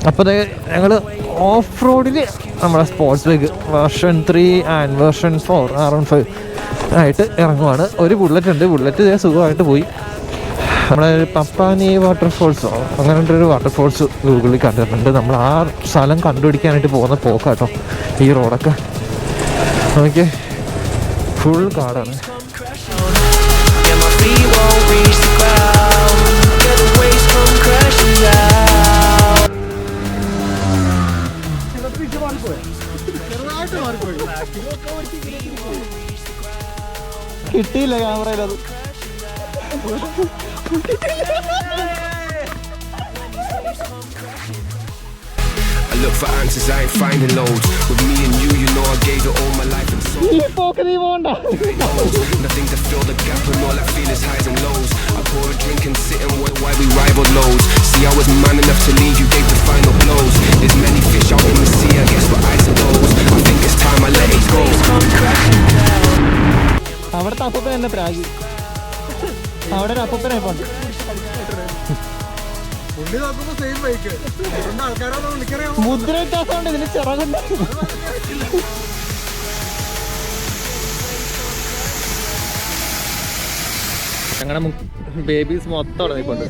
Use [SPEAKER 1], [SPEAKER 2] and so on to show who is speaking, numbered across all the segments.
[SPEAKER 1] അപ്പോൾ ഞങ്ങൾ ഓഫ് റോഡിൽ നമ്മുടെ sports bike version 3 and version 4 R15 ആയിട്ട് ഇറങ്ങുവാണ്. ഒരു ബുള്ളറ്റ് ഉണ്ട്. ബുള്ളറ്റ് സുഖമായിട്ട് പോയി. നമ്മുടെ പപ്പാനി വാട്ടർഫോൾസോ അങ്ങനത്തെ ഒരു വാട്ടർഫോൾസ് ഗൂഗിളിൽ കണ്ടിട്ടുണ്ട്. നമ്മൾ ആ സ്ഥലം കണ്ടുപിടിക്കാനായിട്ട് പോകുന്ന പോക്കാട്ടോ ഈ റോഡൊക്കെ. ഓക്കെ, ഫുൾ കാടാണ്. കിട്ടിയില്ല ക്യാമറയിലത്.
[SPEAKER 2] I look for answers, I ain't finding loads. With me and you, you know I gave it all my life and soul. Nothing to fill the gap and all I feel is highs and lows. I pour a drink and sit and wait while we rival lows. See, I was man enough to leave, you gave the final blows. There's many fish out in the sea, I guess we're ice and those. I think it's time I let it go.
[SPEAKER 1] അവിടുത്തെ അപ്പൂപ്പൻ എന്നെ പ്രാഗി. അവിടെ ഒരു അപ്പൂപ്പനെ pond. മുദ്ര വ്യത്യാസമുണ്ട് ഇതിന് ചിറകുണ്ട്. ഞങ്ങളുടെ ബേബീസ് മൊത്തം അവിടെ നിൽപ്പുണ്ട്.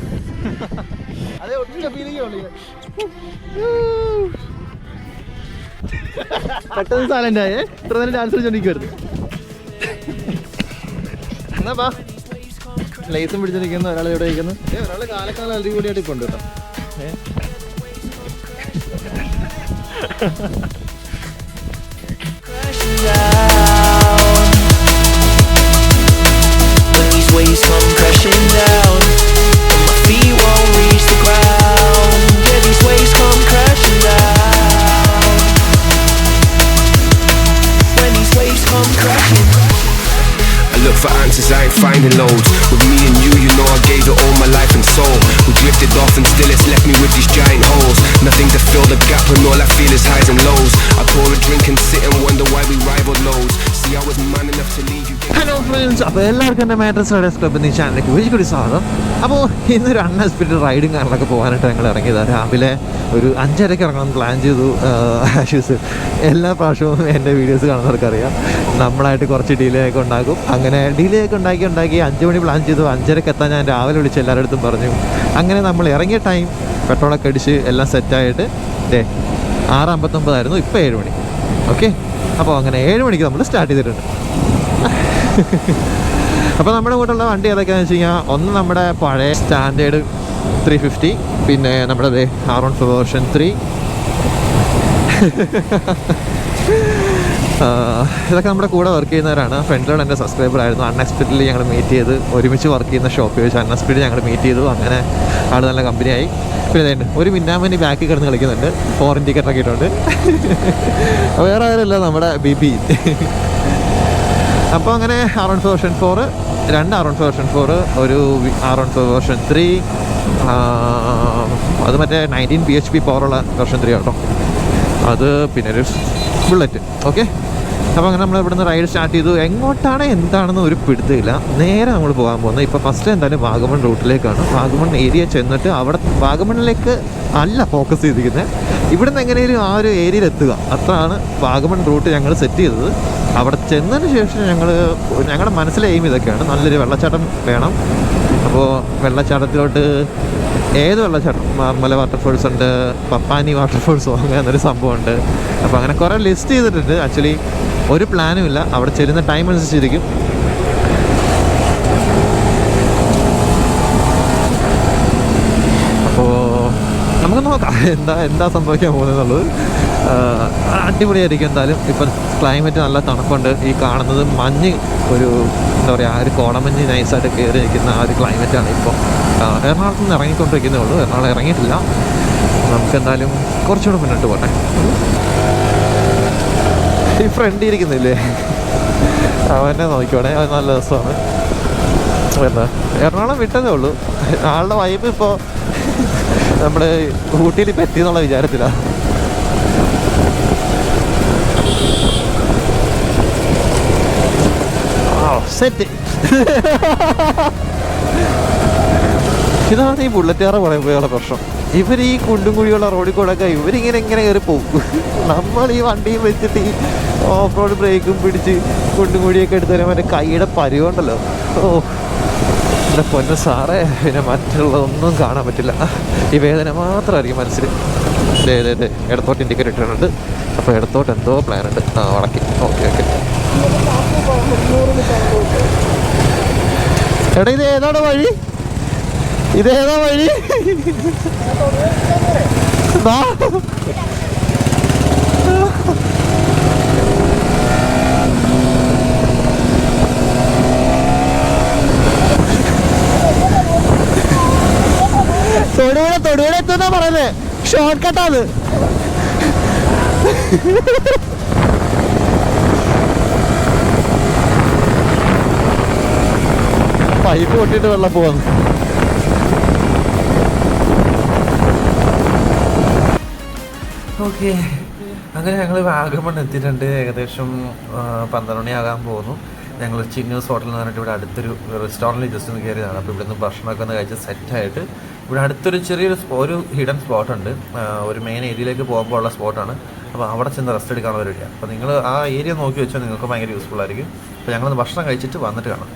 [SPEAKER 1] പെട്ടെന്ന് സൈലന്റ് ആയേ. ഇത്ര നേരം ഡാൻസ് കളിച്ചോണ്ടിരിക്കുവായിരുന്നു. എന്നാ ബാ, ലൈസും പിടിച്ചിരിക്കുന്നു. ഒരാൾ ഇവിടെ ഇരിക്കുന്നു. ഒരാൾ കാലക്കാലം അലറി കൂടിയായിട്ട് ഇപ്പൊ ഉണ്ട് കേട്ടോ.
[SPEAKER 3] Waves come crashing down, and my feet won't reach the ground. Yeah, these waves come crashing down. When these waves come crashing.
[SPEAKER 2] I look for answers, I ain't finding loads. With me and you, you know I gave it all my life and soul. We drifted off and still it's left me with these giant holes. Nothing to fill the gap and all I feel is highs and lows. I pour a drink and sit and wonder why we rival lows. See, I was man enough to leave you.
[SPEAKER 1] Hello friends, അപ്പോൾ എല്ലാവർക്കും എൻ്റെ mattress Riders club എന്ന ഈ ചാനലിലേക്ക് ഒരിക്കൽ കൂടി സ്വാഗതം. അപ്പോൾ ഇന്നൊരു അൺഎക്സ്പെക്റ്റഡ് റൈഡിങ് കാരണമൊക്കെ പോകാനായിട്ട് ഞങ്ങൾ ഇറങ്ങിയതാണ്. രാവിലെ ഒരു 5:30 ഇറങ്ങണം പ്ലാൻ ചെയ്തു. ആഷ്യൂസ് എല്ലാ പ്രാവശ്യവും എൻ്റെ വീഡിയോസ് കാണുന്നവർക്കറിയാം, നമ്മളായിട്ട് കുറച്ച് ഡിലേ ഒക്കെ ഉണ്ടാക്കും. അങ്ങനെ ഡിലേ ഒക്കെ ഉണ്ടാക്കി 5 മണി പ്ലാൻ ചെയ്തു. 5:30 എത്താൻ ഞാൻ രാവിലെ വിളിച്ച് എല്ലാവരുടെ അടുത്തും പറഞ്ഞു. അങ്ങനെ നമ്മൾ ഇറങ്ങിയ ടൈം പെട്രോളൊക്കെ അടിച്ച് എല്ലാം സെറ്റായിട്ട് 6:59 ആയിരുന്നു. ഇപ്പോൾ 7 മണി. ഓക്കെ, അപ്പോൾ അങ്ങനെ 7 മണിക്ക് നമ്മൾ സ്റ്റാർട്ട് ചെയ്തിട്ടുണ്ട്. അപ്പോൾ നമ്മുടെ കൂടെയുള്ള വണ്ടി ഏതൊക്കെയാണെന്ന് വെച്ച് കഴിഞ്ഞാൽ, ഒന്ന് നമ്മുടെ പഴയ സ്റ്റാൻഡേർഡ് 350, പിന്നെ നമ്മുടെ R15 വേർഷൻ 3. ഇതൊക്കെ നമ്മുടെ കൂടെ വർക്ക് ചെയ്യുന്നവരാണ്. ഫ്രണ്ടിലുള്ള എൻ്റെ സബ്സ്ക്രൈബർ ആയിരുന്നു. അൺഎക്സ്പെക്റ്റഡ്ലി ഞങ്ങൾ മീറ്റ് ചെയ്ത് ഒരുമിച്ച് വർക്ക് ചെയ്യുന്ന ഷോപ്പിൽ വെച്ച് അൺഎക്സ്പെക്റ്റഡ്ലി ഞങ്ങൾ മീറ്റ് ചെയ്തു. അങ്ങനെ ആൾ നല്ല കമ്പനിയായി. പിന്നെ ഒരു മിന്നാമനി ബാക്കിൽ കിടന്ന് കളിക്കുന്നുണ്ട്. ഫോറിൻ ടിക്കറ്റൊക്കെ ഇട്ടുണ്ട്. വേറെ ആരല്ല, നമ്മുടെ BP. അപ്പോൾ അങ്ങനെ R15 വേർഷൻ 4, 2 R15 വേർഷൻ 4, ഒരു R15 വേർഷൻ 3, അത് മറ്റേ 19 bhp പവറുള്ള വേർഷൻ 3 കേട്ടോ. അത് പിന്നെ ഒരു ബുള്ളറ്റ്. ഓക്കെ, അപ്പോൾ അങ്ങനെ നമ്മൾ ഇവിടുന്ന് റൈഡ് സ്റ്റാർട്ട് ചെയ്തു. എങ്ങോട്ടാണ് എന്താണെന്ന് ഒരു പിടുത്തമില്ല. നേരെ നമ്മൾ പോകാൻ പോകുന്നത് ഇപ്പോൾ ഫസ്റ്റ് എന്തായാലും വാഗമൺ റൂട്ടിലേക്കാണ്. വാഗമൺ ഏരിയ ചെന്നിട്ട് അവിടെ വാഗമണിലേക്ക് അല്ല ഫോക്കസ് ചെയ്തിരിക്കുന്നത്, ഇവിടുന്ന് എങ്ങനെയും ആ ഒരു ഏരിയയിൽ എത്തുക, അത്രയാണ് വാഗമൺ റൂട്ട് ഞങ്ങൾ സെറ്റ് ചെയ്തത്. അവിടെ ചെന്നതിന് ശേഷം ഞങ്ങളുടെ മനസ്സിലെ എയിം ഇതൊക്കെയാണ്. നല്ലൊരു വെള്ളച്ചാട്ടം വേണം. അപ്പോൾ വെള്ളച്ചാട്ടത്തിലോട്ട് ഏത് വെള്ളച്ചാട്ടം, മാർമല വാട്ടർഫോൾസ് ഉണ്ട്, പപ്പാനി വാട്ടർഫോൾസോ അങ്ങനെ ഒരു സംഭവമുണ്ട്. അപ്പോൾ അങ്ങനെ കുറേ ലിസ്റ്റ് ചെയ്തിട്ടുണ്ട്. ആക്ച്വലി ഒരു പ്ലാനും ഇല്ല, അവിടെ ചെല്ലുന്ന ടൈം അനുസരിച്ചിരിക്കും. അപ്പോൾ നമുക്ക് നോക്കാം എന്താ സംഭവിക്കാൻ പോകുന്നതെന്നുള്ളത്. അടിപൊളിയായിരിക്കും എന്തായാലും. ഇപ്പം ക്ലൈമറ്റ് നല്ല തണുപ്പുണ്ട്. ഈ കാണുന്നത് മഞ്ഞ്, ഒരു എന്താ പറയുക, ഒരു കോടമഞ്ഞ് നൈസായിട്ട് കയറി നിൽക്കുന്ന ആ ഒരു ക്ലൈമറ്റാണ് ഇപ്പോൾ. എറണാകുളത്ത് നിന്ന് ഇറങ്ങിക്കൊണ്ടിരിക്കുന്നേ ഉള്ളൂ. എറണാകുളം ഇറങ്ങിയിട്ടില്ല. നമുക്കെന്തായാലും കുറച്ചുകൂടെ മുന്നോട്ട് പോട്ടെ. ഈ ഫ്രണ്ട് ഇരിക്കുന്നില്ലേ, അവനെ നോക്കിക്കോണേ, അത് നല്ല രസമാണ്. എന്താ എറണാകുളം വിട്ടതേ ഉള്ളൂ. ആളുടെ വൈബ് ഇപ്പോൾ നമ്മുടെ ഊട്ടിയിൽ പറ്റിയെന്നുള്ള വിചാരത്തിലാണ്. സെറ്റ്. ഇതാണ് ഈ ബുള്ളറ്റ് കാറ് പറയാൻ പോയുള്ള പ്രശ്നം. ഇവർ ഈ കുണ്ടും കുഴിയുള്ള റോഡിൽ കൂടെ ഒക്കെ ഇവരിങ്ങനെ കയറി പോകും. നമ്മൾ ഈ വണ്ടിയും വെച്ചിട്ട് ഈ ഓഫ് റോഡ് ബ്രേക്കും പിടിച്ച് കുണ്ടും കുഴിയൊക്കെ എടുത്ത് തരാൻ മറ്റേ കൈയുടെ പരിവുണ്ടല്ലോ. ഓ എൻ്റെ പൊന്നു സാറേ, പിന്നെ മറ്റുള്ളതൊന്നും കാണാൻ പറ്റില്ല. ഈ വേദന മാത്രമായിരിക്കും മനസ്സിൽ. അതെ ഇടത്തോട്ട് ഇൻഡിക്കേറ്റർ ഇട്ടിട്ടുണ്ട്. അപ്പോൾ ഇടത്തോട്ട് എന്തോ പ്ലാൻ ഉണ്ട്. വടക്കി ഓക്കെ. എടാ ഇതേതാണോ വഴി? ഇതേതാ വഴി? തൊടുപുഴ എത്തുന്നാ പറയുന്നത്. ഷോർട്ട് കട്ടാത്. പൈപ്പ് പൊട്ടിയിട്ട് വെള്ളം പോവാന്ന്. ഓക്കെ, അങ്ങനെ ഞങ്ങൾ വാഗമൺ എത്തിയിട്ടുണ്ട്. ഏകദേശം 12 മണിയാകാൻ പോകുന്നു. ഞങ്ങൾ ചിന്നൂസ് ഹോട്ടൽ എന്ന് പറഞ്ഞിട്ട് ഇവിടെ അടുത്തൊരു റെസ്റ്റോറൻറ്റിൽ ജസ്റ്റ് ഒന്ന് കയറിയതാണ്. അപ്പോൾ ഇവിടുന്ന് ഭക്ഷണമൊക്കെ ഒന്ന് കഴിച്ച് സെറ്റായിട്ട് ഇവിടെ അടുത്തൊരു ചെറിയൊരു ഹിഡൻ സ്പോട്ടുണ്ട്. ഒരു മെയിൻ ഏരിയയിലേക്ക് പോകുമ്പോൾ ഉള്ള സ്പോട്ടാണ്. അപ്പോൾ അവിടെ ചെന്ന് റെസ്റ്റ് എടുക്കാനുള്ള പരിപാടിയാണ്. അപ്പോൾ നിങ്ങൾ ആ ഏരിയ നോക്കി വെച്ചാൽ നിങ്ങൾക്ക് ഭയങ്കര യൂസ്ഫുൾ ആയിരിക്കും. അപ്പോൾ ഞങ്ങളൊന്ന് ഭക്ഷണം കഴിച്ചിട്ട് വന്നിട്ട് കാണാം.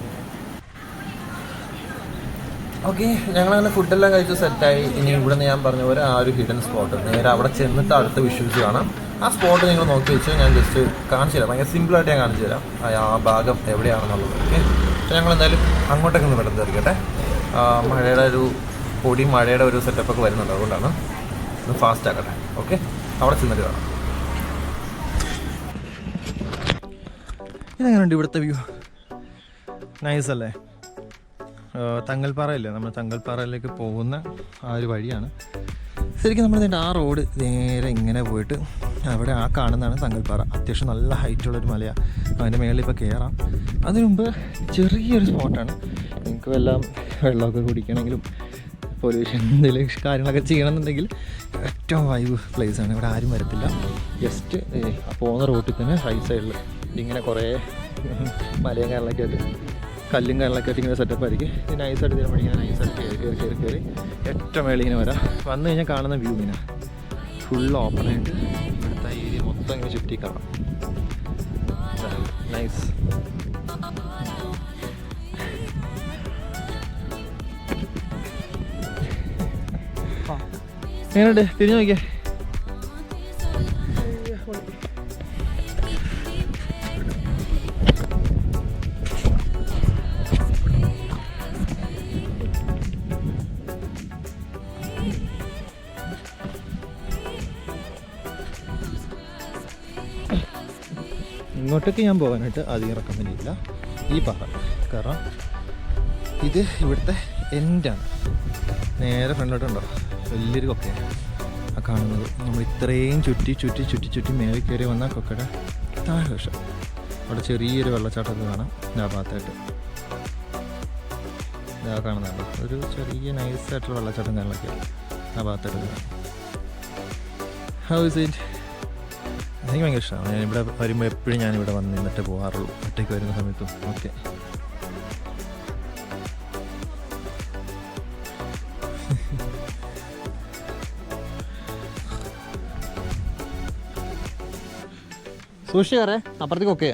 [SPEAKER 1] ഓക്കെ, ഞങ്ങളങ്ങനെ ഫുഡെല്ലാം കഴിച്ച് സെറ്റായി. ഇനി ഇവിടെ നിന്ന് ഞാൻ പറഞ്ഞ പോലെ ആ ഒരു ഹിഡൻ സ്പോട്ട് നേരെ അവിടെ ചെന്നിട്ട് അടുത്ത വിഷ്വൽസ് കാണാം. ആ സ്പോട്ട് നിങ്ങൾ നോക്കി വെച്ച് ഞാൻ ജസ്റ്റ് കാണിച്ചു തരാം. ഭയങ്കര സിമ്പിളായിട്ട് ഞാൻ കാണിച്ചു തരാം ആ ഭാഗം എവിടെയാണെന്നുള്ളത്. ഓക്കെ, അപ്പോൾ ഞങ്ങൾ എന്തായാലും അങ്ങോട്ടേക്ക് ഒന്ന് പെട്ടെന്ന് തീർക്കട്ടെ. മഴയുടെ ഒരു സെറ്റപ്പൊക്കെ വരുന്നുണ്ട്. അതുകൊണ്ടാണ് ഒന്ന് ഫാസ്റ്റ് ആക്കട്ടെ. ഓക്കെ, അവിടെ ചെന്നിട്ട് കാണാം.
[SPEAKER 4] ഇതെങ്ങനെയുണ്ട് ഇവിടുത്തെ വ്യൂ? നൈസ് അല്ലേ? തങ്ങൽപ്പാറയില്ലേ, നമ്മൾ തങ്ങൽപ്പാറയിലേക്ക് പോകുന്ന ആ ഒരു വഴിയാണ്. ശരിക്കും നമ്മൾ ആ റോഡ് നേരെ ഇങ്ങനെ പോയിട്ട് അവിടെ ആ കാണുന്നതാണ് തങ്ങൽപ്പാറ. അത്യാവശ്യം നല്ല ഹൈറ്റുള്ളൊരു മലയാണ്. അതിൻ്റെ മുകളിൽ ഇപ്പോൾ കയറാം. അതിനു മുമ്പ് ചെറിയൊരു സ്പോട്ടാണ്. നിങ്ങൾക്ക് എല്ലാം വെള്ളമൊക്കെ കുടിക്കണമെങ്കിലും പൊല്യൂഷൻ എന്തെങ്കിലും കാര്യങ്ങളൊക്കെ ചെയ്യണമെന്നുണ്ടെങ്കിൽ ഏറ്റവും വൈബ് പ്ലേസാണ്. ഇവിടെ ആരും വരത്തില്ല. ജസ്റ്റ് പോകുന്ന റോട്ടിൽ തന്നെ റൈറ്റ് സൈഡിൽ ഇങ്ങനെ കുറേ മലയും കാര്യങ്ങളൊക്കെ ആയിട്ട് കല്ലും കാര്യങ്ങളൊക്കെ ആയിട്ട് ഇങ്ങനെ സെറ്റപ്പ് ആയിരിക്കും. ഇത് നൈസായിട്ട് ഇതിനെ പഠിക്കാൻ നൈസായിട്ട് കയറി ഏറ്റവും മേളിൽ ഇങ്ങനെ വരാം. വന്നു കഴിഞ്ഞാൽ കാണുന്ന വ്യൂ ഇങ്ങനെ ഫുൾ ഓപ്പണായിട്ട് ഇവിടുത്തെ ഏരിയ മൊത്തം ഇങ്ങനെ ചുറ്റി കാണാം. നൈസ്. എങ്ങനെയുണ്ട്? തിരിഞ്ഞു നോക്കിയേ. ഇങ്ങോട്ടേക്ക് ഞാൻ പോകാനായിട്ട് അധികം റെക്കമെൻഡ് ചെയ്യില്ല. ഈ പാറ കാരണം ഇത് ഇവിടുത്തെ എൻഡാണ്. നേരെ ഫ്രണ്ടിലോട്ടുണ്ടോ വലിയൊരു കൊക്കയാണ് ആ കാണുന്നത്. നമ്മൾ ഇത്രയും ചുറ്റി മേലെ കയറി വന്ന കൊക്കയുടെ താഴെ അവിടെ ചെറിയൊരു വെള്ളച്ചാട്ടമൊക്കെ കാണാം. ആ ഭാഗത്തായിട്ട് ഇതാ കാണുന്നുണ്ടോ ഒരു ചെറിയ നൈസായിട്ടുള്ള വെള്ളച്ചാട്ടം കാര്യങ്ങളൊക്കെ ആ ഭാഗത്തായിട്ട് കാണാം. How is it? എനിക്ക് ഭയങ്കര ഇഷ്ടമാണ്. ഞാനിവിടെ വരുമ്പോൾ എപ്പോഴും ഞാനിവിടെ വന്ന് നിന്നിട്ട് പോകാറുള്ളൂ, ഒറ്റയ്ക്ക് വരുന്ന സമയത്തും. ഓക്കെ, സൂക്ഷിക്കാറേ, അപ്പുറത്തേക്ക് ഓക്കെ.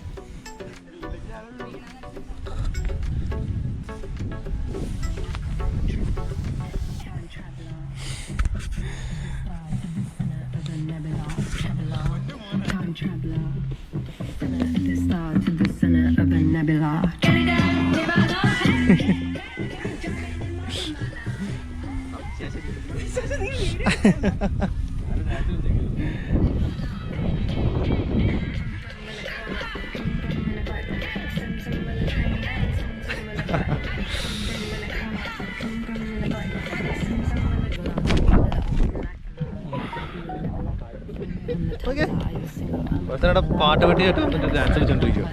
[SPEAKER 4] പാട്ട് വെട്ടി കേട്ട് ഡാൻസ് കളിച്ചോണ്ടിരിക്കും.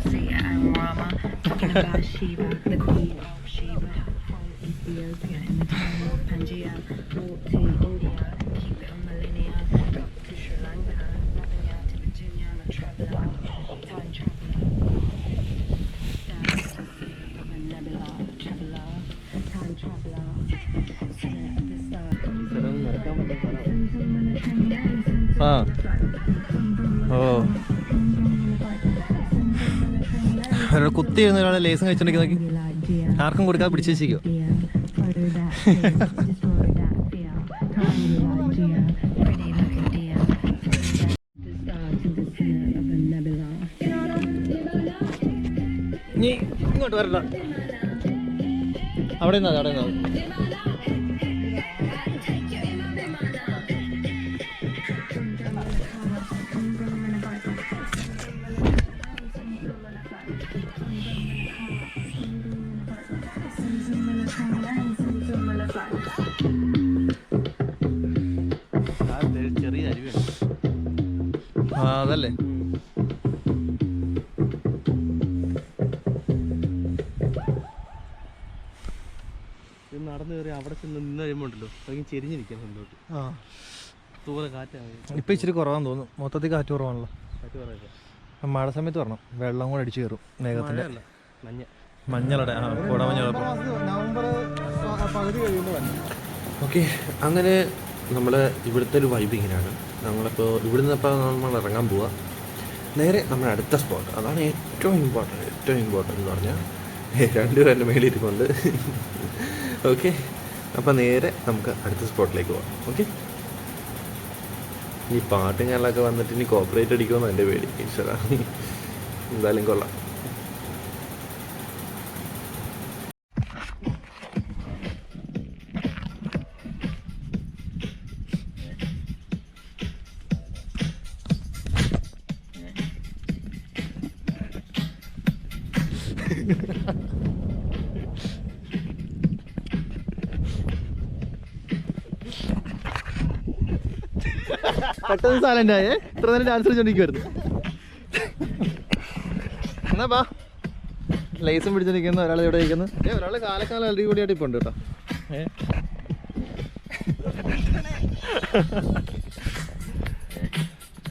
[SPEAKER 4] നടക്കാൻ പറ്റും. ആ ഓ ഒരാൾ കുത്തി ഇരുന്ന ഒരാളെ ലേസും കഴിച്ചിട്ടുണ്ടെങ്കിൽ നോക്കി ആർക്കും കൊടുക്കാതെ പിടിച്ചു വെച്ചിരിക്കോ. നീ ഇങ്ങോട്ട് വരണ്ട, അവിടെ നിന്നാ അവിടെ നിന്നാ. ചെറിയ അരുവിയാണ്. ആ അതല്ലേ.
[SPEAKER 5] നടന്നു കയറി അവിടെ ചെന്ന് നിന്ന് കഴിയുമ്പോൾ ഉണ്ടല്ലോ അതൊക്കെ ചെരിഞ്ഞിരിക്കാൻ മുന്നോട്ട്.
[SPEAKER 4] ആ
[SPEAKER 5] തൂരെ കാറ്റാണ്.
[SPEAKER 4] ഇപ്പം ഇച്ചിരി കുറവാന്ന് തോന്നുന്നു, മൊത്തത്തിൽ കാറ്റ് കുറവാണല്ലോ.
[SPEAKER 5] കാറ്റ് പറയുക
[SPEAKER 4] അപ്പം മഴ സമയത്ത് വരണം, വെള്ളം കൂടെ അടിച്ചു കയറും മേഘത്തിൻ്റെ.
[SPEAKER 5] മഞ്ഞ
[SPEAKER 4] മഞ്ഞളുടെ കോടമഞ്ഞളപ്പം.
[SPEAKER 5] നവംബർ പകുതി കഴിയുമ്പോൾ വരണം.
[SPEAKER 6] ഓക്കെ, അങ്ങനെ നമ്മൾ ഇവിടുത്തെ ഒരു വൈബ് ഇങ്ങനെയാണ്. നമ്മളിപ്പോൾ ഇവിടുന്ന് ഇപ്പോൾ നമ്മൾ ഇറങ്ങാൻ പോവുക. നേരെ നമ്മുടെ അടുത്ത സ്പോട്ട്, അതാണ് ഏറ്റവും ഇമ്പോർട്ടൻറ്റ് എന്ന് പറഞ്ഞാൽ രണ്ടുപേരുടെ മേളിൽ ഇരിക്കുന്നുണ്ട്. ഓക്കെ, അപ്പോൾ നേരെ നമുക്ക് അടുത്ത സ്പോട്ടിലേക്ക് പോകാം. ഓക്കെ, ഈ പാട്ടും കാര്യങ്ങളൊക്കെ വന്നിട്ട് ഇനി കോപ്പറേറ്റ് അടിക്കുമെന്ന് എൻ്റെ പേടി. ഈശ്വരാ, എന്തായാലും കൊള്ളാം.
[SPEAKER 4] പെട്ടെന്ന് സൈലന്റ് ആയേ, ഇത്ര നേരം ഡാൻസ് കളിച്ചോണ്ടിരിക്കുവായിരുന്നു. എന്നാ ബാ, ലൈസും പിടിച്ചിരിക്കുന്ന ഒരാൾ ഇവിടെ ഇരിക്കുന്നു. ഒരാൾ കാലക്കാലം അടിപൊളിയായിട്ട് ഇപ്പൊ ഉണ്ട് കേട്ടോ.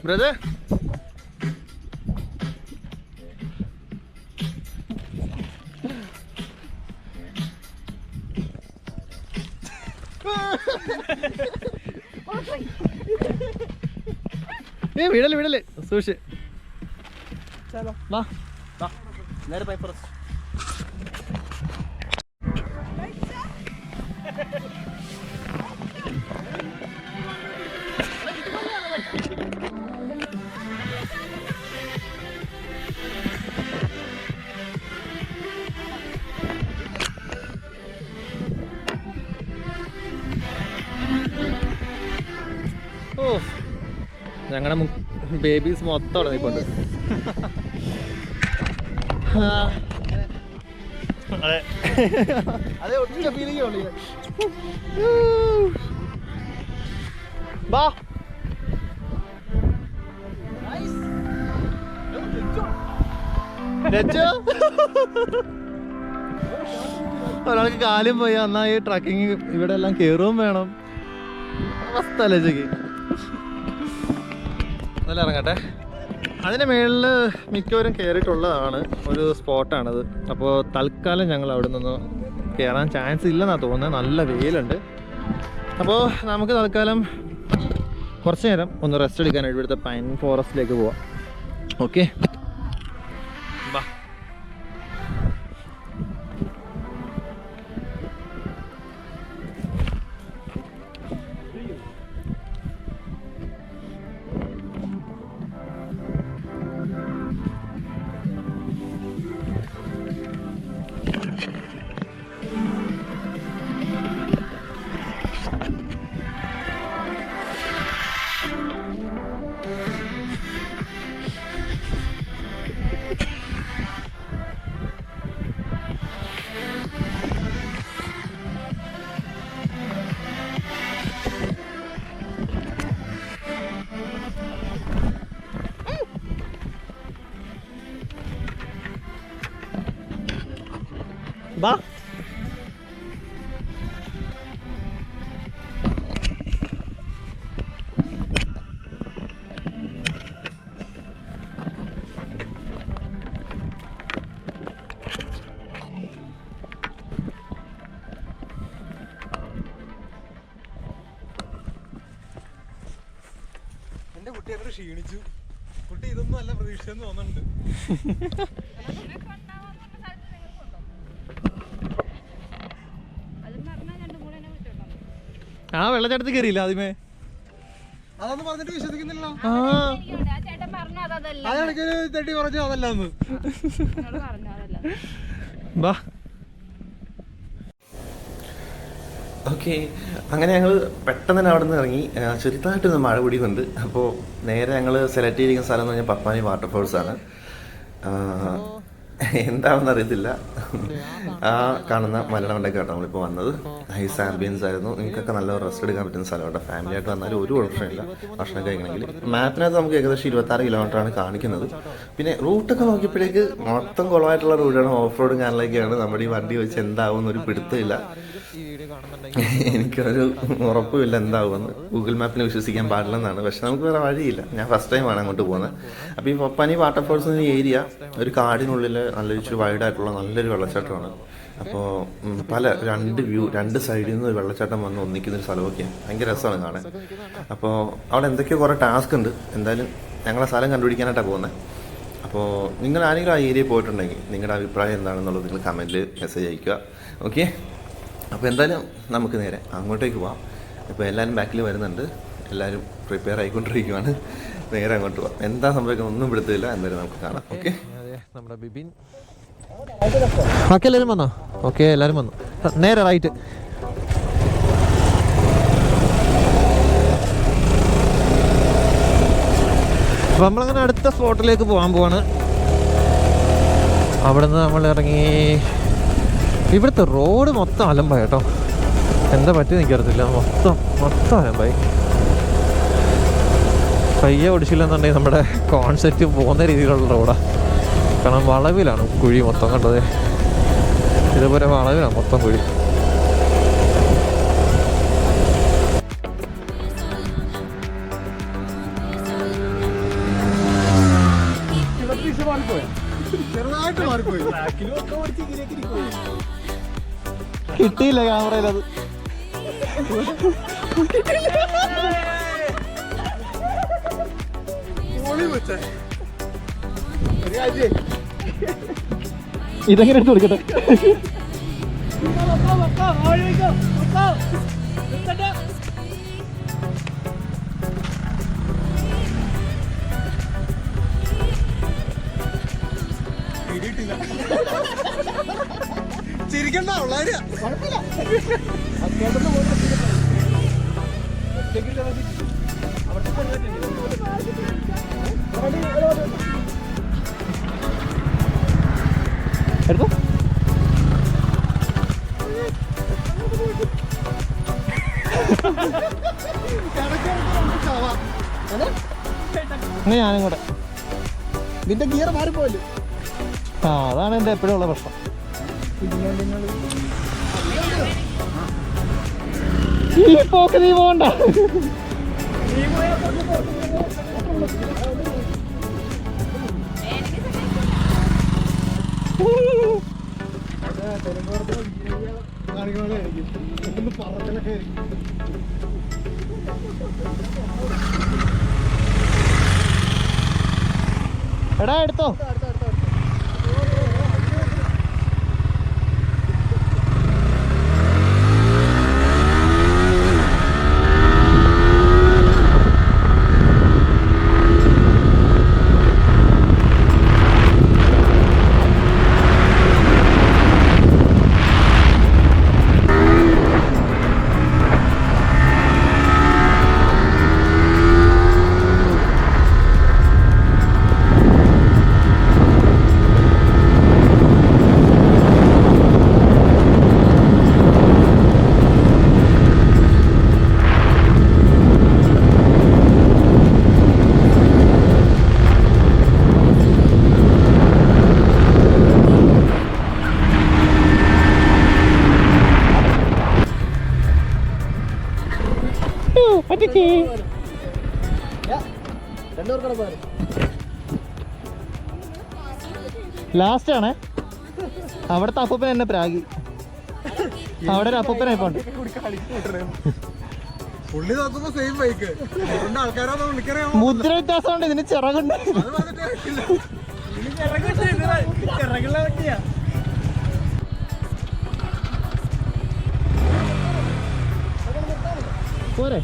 [SPEAKER 4] ബ്രദർ വിടല് സൂക്ഷിച്ച് വാ.
[SPEAKER 5] നേരെ പൈപ്പറസ്.
[SPEAKER 4] ഓ, ഞങ്ങളുടെ ബേബീസ് മൊത്തം അവിടെ നിൽപ്പുണ്ട്. അതെ, ഒറ്റ ഫീലിംഗ് ഉള്ളു. ബാ, ഒരാൾക്ക് കാലും പോയി. എന്നാ ഈ ട്രക്കിങ് ഇവിടെ എല്ലാം കയറുകയും വേണം. അവസ്ഥ ആലോചിക്ക്. നല്ല ഇറങ്ങട്ടെ. അതിന് മുകളിൽ മിക്കവരും കയറിയിട്ടുള്ളതാണ് ഒരു സ്പോട്ടാണത്. അപ്പോൾ തൽക്കാലം ഞങ്ങൾ അവിടെ നിന്ന് കയറാൻ ചാൻസ് ഇല്ലെന്നാണ് തോന്നുന്നത്. നല്ല വെയിലുണ്ട്. അപ്പോൾ നമുക്ക് തൽക്കാലം കുറച്ച് നേരം ഒന്ന് റെസ്റ്റ് എടുക്കാനായിട്ട് ഇവിടുത്തെ പൈൻ ഫോറസ്റ്റിലേക്ക് പോവാം. ഓക്കെ, ബാ. ബാ,
[SPEAKER 5] ക്ഷീണിച്ചു കുട്ടി. ഇതൊന്നും അല്ല പ്രതീക്ഷ എന്ന് തോന്നുന്നുണ്ട്.
[SPEAKER 4] ആ വെള്ളച്ചാട്ടത്തിൽ കയറിയില്ല ആദ്യമേ.
[SPEAKER 5] അതൊന്നും പറഞ്ഞിട്ട് വിശ്വസിക്കുന്നില്ല.
[SPEAKER 4] ആ
[SPEAKER 5] അതെനിക്ക് തെറ്റി പറഞ്ഞു അതല്ലാന്ന്.
[SPEAKER 4] ബാ.
[SPEAKER 6] ഓക്കെ, അങ്ങനെ ഞങ്ങൾ പെട്ടെന്ന് തന്നെ അവിടെ നിന്ന് ഇറങ്ങി. ചെറുതായിട്ടൊന്ന് മഴ പിടിക്കുന്നുണ്ട്. അപ്പോൾ നേരെ ഞങ്ങൾ സെലക്ട് ചെയ്തിരിക്കുന്ന സ്ഥലം എന്ന് പറഞ്ഞാൽ പപ്പാനി വാട്ടർഫോൾസ് ആണ്. എന്താണെന്ന് അറിയത്തില്ല. ആ കാണുന്ന മലയുടെ മണ്ടയ്ക്കാണ് നമ്മളിപ്പോൾ വന്നത്. നൈസ് ആംബിയൻസ് ആയിരുന്നു. നിങ്ങൾക്കൊക്കെ നല്ല റെസ്റ്റ് എടുക്കാൻ പറ്റുന്ന സ്ഥലമാണ്. ഫാമിലി ആയിട്ട് വന്നാലും ഒരു കുഴപ്പമില്ല ഭക്ഷണം കഴിക്കണമെങ്കിൽ. മാപ്പിനകത്ത് നമുക്ക് ഏകദേശം 26 കിലോമീറ്ററാണ് കാണിക്കുന്നത്. പിന്നെ റൂട്ടൊക്കെ നോക്കിയപ്പോഴേക്ക് മൊത്തം കുളമായിട്ടുള്ള റൂട്ടാണ്. ഓഫ് റോഡും കാനലൊക്കെയാണ്. നമ്മുടെ ഈ വണ്ടി വെച്ച് എന്താവും ഒരു പിടുത്തമില്ല. എനിക്കൊരു ഉറപ്പുമില്ല എന്താവുമെന്ന്. ഗൂഗിൾ മാപ്പിന് വിശ്വസിക്കാൻ പാടില്ലെന്നാണ്. പക്ഷെ നമുക്ക് വേറെ വഴിയില്ല. ഞാൻ ഫസ്റ്റ് ടൈമാണ് അങ്ങോട്ട് പോകുന്നത്. അപ്പോൾ ഈ പപ്പാനി വാട്ടർഫോൾസ് ഏരിയ ഒരു കാടിനുള്ളിൽ നല്ലൊരു ഇച്ചിരി വൈഡായിട്ടുള്ള നല്ലൊരു വെള്ളച്ചാട്ടമാണ്. അപ്പോൾ രണ്ട് സൈഡിൽ നിന്ന് ഒരു വെള്ളച്ചാട്ടം വന്ന് ഒന്നിക്കുന്നൊരു സ്ഥലമൊക്കെയാണ്. ഭയങ്കര രസമാണ് കാണാൻ. അപ്പോൾ അവിടെ എന്തൊക്കെയോ കുറേ ടാസ്ക് ഉണ്ട്. എന്തായാലും ഞങ്ങളെ സ്ഥലം കണ്ടുപിടിക്കാനായിട്ടാണ് പോകുന്നത്. അപ്പോൾ നിങ്ങൾ ആരെങ്കിലും ആ ഏരിയയിൽ പോയിട്ടുണ്ടെങ്കിൽ നിങ്ങളുടെ അഭിപ്രായം എന്താണെന്നുള്ളത് നിങ്ങൾ കമൻറ്റിൽ മെസ്സേജ് അയയ്ക്കുക. ഓക്കെ, അപ്പോൾ എന്തായാലും നമുക്ക് നേരെ അങ്ങോട്ടേക്ക് പോവാം. ഇപ്പോൾ എല്ലാവരും ബാക്കിൽ വരുന്നുണ്ട്. എല്ലാവരും പ്രിപ്പയർ ആയിക്കൊണ്ടിരിക്കുകയാണ്. നേരെ അങ്ങോട്ട് പോവാം. എന്താ സംഭവിക്കുന്നത് ഒന്നും പിടുത്തില്ല. എന്തായാലും നമുക്ക് കാണാം. ഓക്കെ,
[SPEAKER 1] നമ്മുടെ ബിബിൻ ബാക്കി എല്ലാവരും വന്നോ? ഓക്കെ, എല്ലാവരും വന്നു. നേരെ റൈറ്റ്. അപ്പം നമ്മളങ്ങനെ അടുത്ത സ്പോട്ടിലേക്ക് പോകാൻ പോവാണ്. അവിടെ നിന്ന് നമ്മൾ ഇറങ്ങി. ഇവിടുത്തെ റോഡ് മൊത്തം അലമ്പായി കേട്ടോ. എന്താ പറ്റി എനിക്കറിയത്തില്ല. മൊത്തം അലമ്പായി. പയ്യെ ഓടിച്ചില്ലെന്നുണ്ടെങ്കിൽ നമ്മുടെ കോൺസെപ്റ്റ് പോകുന്ന രീതിയിലുള്ള റോഡാണ്. കാരണം വളവിലാണ് കുഴി മൊത്തം. കണ്ടത് ഇതുപോലെ വളവിലാണ് മൊത്തം കുഴി.
[SPEAKER 5] ചെറുതായിട്ട് മാറിപ്പോയി.
[SPEAKER 1] കിട്ടിയില്ല ക്യാമറയിൽ അത്. ഇതെങ്ങനെ എടുത്ത് കൊടുക്കട്ടെ?
[SPEAKER 5] ചിരിക്കണ്ട ഉള്ളാര്യ.
[SPEAKER 1] എടുത്തോ. അങ്ങനെ ഞാനും കൂടെ.
[SPEAKER 5] നിന്റെ ഗിയർ മാറിപ്പോയല്ലോ.
[SPEAKER 1] ആ, അതാണ് എൻ്റെ എപ്പോഴും ഉള്ള പ്രശ്നം. ഈ പോക്ക് നീ പോകണ്ട. എടാ എടുത്തോ. ലാസ്റ്റ് ആണ്. അവിടുത്തെ അപ്പൂപ്പൻ എന്നെ പ്രാഗി. അവിടെ ഒരു അപ്പൂപ്പനായി പോണ്ട്.
[SPEAKER 5] പുള്ളി നോക്കുമ്പോ സെയിം ബൈക്ക് അതുകൊണ്ട് ആൾക്കാരൊന്നും വിളിക്കണേ
[SPEAKER 4] മുദ്ര വ്യത്യാസമുണ്ട് ഇതിന് ചിറകുണ്ട്. പോരെ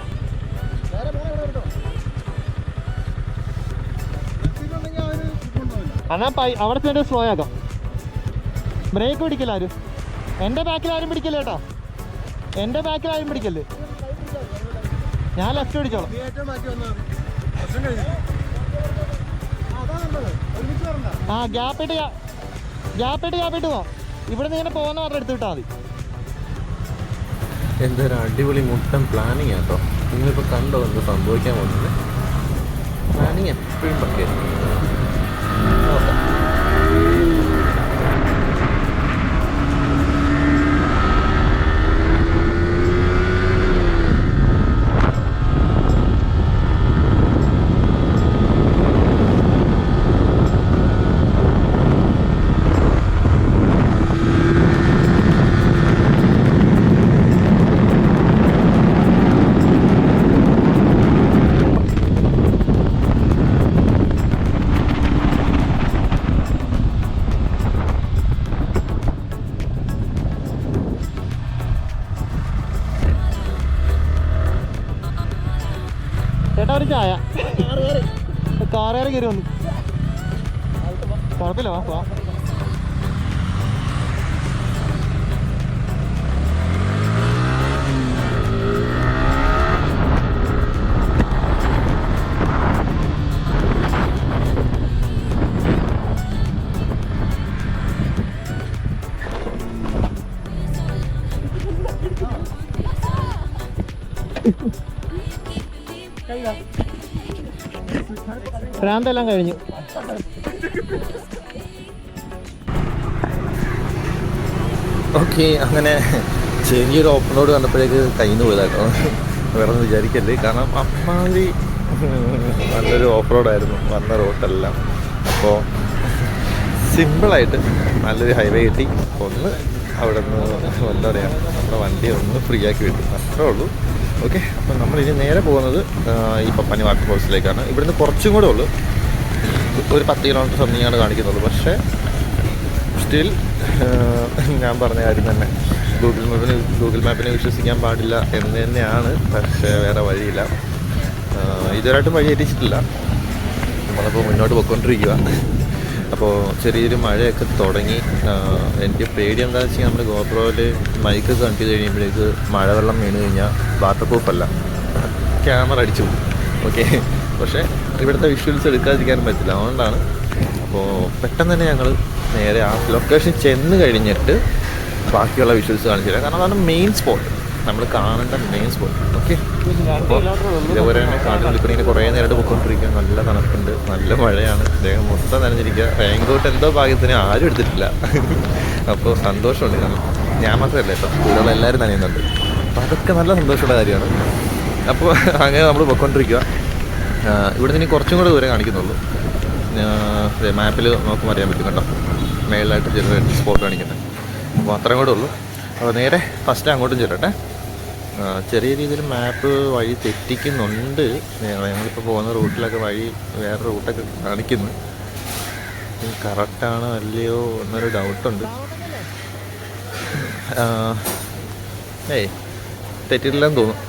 [SPEAKER 4] എന്നാ അവിടെ ചെന്ന് സ്ലോ ആക്കാം. ബ്രേക്ക് പിടിക്കില്ല ആരും. എൻ്റെ ബാക്കിൽ ആരും പിടിക്കില്ല കേട്ടോ. എൻ്റെ ബാക്കിൽ ആരും പിടിക്കല്ലേ. ഞാൻ ലെഫ്റ്റ് പിടിച്ചോളാം. ആ ഗ്യാപ്പിട്ട് പോവാം. ഇവിടെ നിന്ന് ഇങ്ങനെ പോകുന്ന പറഞ്ഞ എടുത്ത് വിട്ടാൽ മതി.
[SPEAKER 6] എന്തൊരു അടിപൊളി മുട്ടൻ പ്ലാനിങ് കേട്ടോ. നിങ്ങളിപ്പോൾ കണ്ടോ എന്ത് സംഭവിക്കാൻ പോകുന്നത്. പ്ലാനിങ് എപ്പോഴും പക്കേ.
[SPEAKER 4] ചേട്ടാ ഒരു ചായ. കാറേറെ കയറി വന്നു. കുഴപ്പമില്ല വാ. ഭ്രാന്തെല്ലാം കഴിഞ്ഞു.
[SPEAKER 6] ഓക്കെ, അങ്ങനെ ചെറിയൊരു ഓപ്പൺ റോഡ് കണ്ടപ്പോഴേക്ക് കയ്യിൽ നിന്ന് പോയതാട്ടോ. വേറെ ഒന്നും വിചാരിക്കല്ലേ. കാരണം അമ്മാതിരി നല്ലൊരു ഓഫ് റോഡായിരുന്നു വന്ന റോഡെല്ലാം. അപ്പോൾ സിമ്പിളായിട്ട് നല്ലൊരു ഹൈവേ കിട്ടി. ഒന്ന് അവിടെ നിന്ന് എന്താ പറയുക, നമ്മുടെ വണ്ടി ഒന്ന് ഫ്രീ ആക്കി വിട്ടു, അത്രേ ഉള്ളൂ. ഓക്കെ, അപ്പം നമ്മളിനി നേരെ പോകുന്നത് ഈ പപ്പാനി വാട്ടർഫോൾസിലേക്കാണ്. ഇവിടുന്ന് കുറച്ചും കൂടെ ഉള്ളൂ, ഒരു 10 കിലോമീറ്റർ സംതിങ്ങാണ് കാണിക്കുന്നുള്ളൂ. പക്ഷേ സ്റ്റിൽ ഞാൻ പറഞ്ഞ കാര്യം തന്നെ, ഗൂഗിൾ മാപ്പിനെ വിശ്വസിക്കാൻ പാടില്ല എന്ന് തന്നെയാണ്. പക്ഷേ വേറെ വഴിയില്ല. ഇതുവരെയായിട്ടും വഴി എത്തിച്ചിട്ടില്ല. നമ്മളിപ്പോൾ മുന്നോട്ട് പോയിക്കൊണ്ടിരിക്കുക. അപ്പോൾ ചെറിയൊരു മഴയൊക്കെ തുടങ്ങി. എനിക്ക് പേടി എന്താണെന്ന് വെച്ചാൽ നമ്മൾ ഗോപ്രോയിൽ മൈക്ക് കണക്ട് ചെയ്ത് കഴിയുമ്പോഴേക്ക് മഴവെള്ളം വീണ് കഴിഞ്ഞാൽ വാട്ടർ പ്രൂഫല്ല, ക്യാമറ അടിച്ചു പോകും. ഓക്കെ, പക്ഷേ ഇവിടുത്തെ വിഷ്വൽസ് എടുക്കാതിരിക്കാനും പറ്റില്ല. അതുകൊണ്ടാണ്. അപ്പോൾ പെട്ടെന്ന് തന്നെ ഞങ്ങൾ നേരെ ആ ലൊക്കേഷൻ ചെന്ന് കഴിഞ്ഞിട്ട് ബാക്കിയുള്ള വിഷ്വൽസ് കാണിച്ചു തരാം. കാരണം അതാണ് മെയിൻ സ്പോട്ട്, നമ്മൾ കാണേണ്ട മെയിൻ സ്പോട്ട്. ഓക്കെ, അപ്പോൾ ഇതേപോലെ തന്നെ കാട്ടിൽ ഇങ്ങനെ കുറേ നേരമായിട്ട് പോയിക്കൊണ്ടിരിക്കുക. നല്ല തണുപ്പുണ്ട്, നല്ല മഴയാണ്, ദേഹം മൊത്തം നനഞ്ഞിരിക്കുക. റെയിൻകോട്ട് എന്തോ ഭാഗ്യത്തിന് ആരും എടുത്തിട്ടില്ല. അപ്പോൾ സന്തോഷമുണ്ട്. ഞാൻ മാത്രമല്ല കേട്ടോ, കൂടുതൽ എല്ലാവരും നനയുന്നുണ്ട്. അപ്പോൾ അതൊക്കെ നല്ല സന്തോഷമുള്ള കാര്യമാണ്. അപ്പോൾ അങ്ങനെ നമ്മൾ പോയിക്കൊണ്ടിരിക്കുക. ഇവിടെ നിന്ന് കുറച്ചും കൂടെ ദൂരെ കാണിക്കുന്നുള്ളൂ. മാപ്പിൽ നോക്കുമ്പോൾ അറിയാൻ പറ്റും കേട്ടോ, മേളിലായിട്ട് ചെറിയ സ്പോട്ട് കാണിക്കുന്നത്. അപ്പോൾ അത്രയും കൂടെ ഉള്ളൂ. അപ്പോൾ നേരെ ഫസ്റ്റ് അങ്ങോട്ടും ചെല്ലട്ടെ. ചെറിയ രീതിയിൽ മാപ്പ് വഴി തെറ്റിക്കുന്നുണ്ട്. ഞങ്ങളിപ്പോൾ പോകുന്ന റൂട്ടിലൊക്കെ വഴി വേറെ റൂട്ടൊക്കെ കാണിക്കുന്നു. കറക്റ്റാണോ അല്ലയോ എന്നൊരു ഡൗട്ടുണ്ട്. തെറ്റിട്ടില്ലെന്ന് തോന്നുന്നു.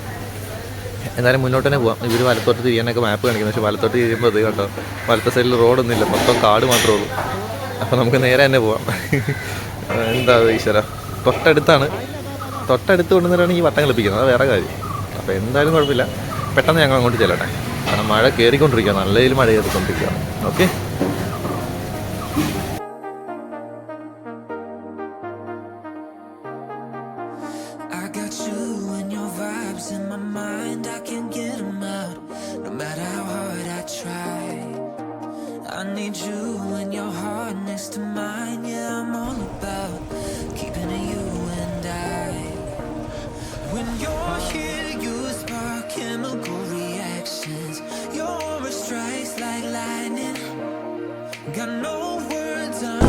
[SPEAKER 6] എന്നാലും മുന്നോട്ട് തന്നെ പോവാം. ഇവർ വലത്തോട്ട് തിരിയാനൊക്കെ മാപ്പ് കാണിക്കുന്നത്. പക്ഷേ വലത്തോട്ട് തിരിയുമ്പോൾ അത് കേട്ടോ, വലത്തെ സൈഡിൽ റോഡൊന്നുമില്ല, മൊത്തം കാട് മാത്രമേ ഉള്ളൂ. അപ്പോൾ നമുക്ക് നേരെ തന്നെ പോവാം. എന്താ ഈശ്വര, തൊട്ടടുത്ത് കൊണ്ടുവന്നിട്ടാണ് ഈ വട്ടം കളിപ്പിക്കുന്നത്, അത് വേറെ കാര്യം. അപ്പോൾ എന്തായാലും കുഴപ്പമില്ല, പെട്ടെന്ന് ഞങ്ങൾ അങ്ങോട്ട് ചെല്ലട്ടെ. കാരണം മഴ കയറിക്കൊണ്ടിരിക്കുക, നല്ല രീതിയിൽ മഴ കയറിക്കൊണ്ടിരിക്കുക. Okay,
[SPEAKER 3] I need you and your heart next to mine. Yeah, I'm all about keeping it you and I. When you're here, you spark chemical reactions. Your aura strikes like lightning. Got no words on.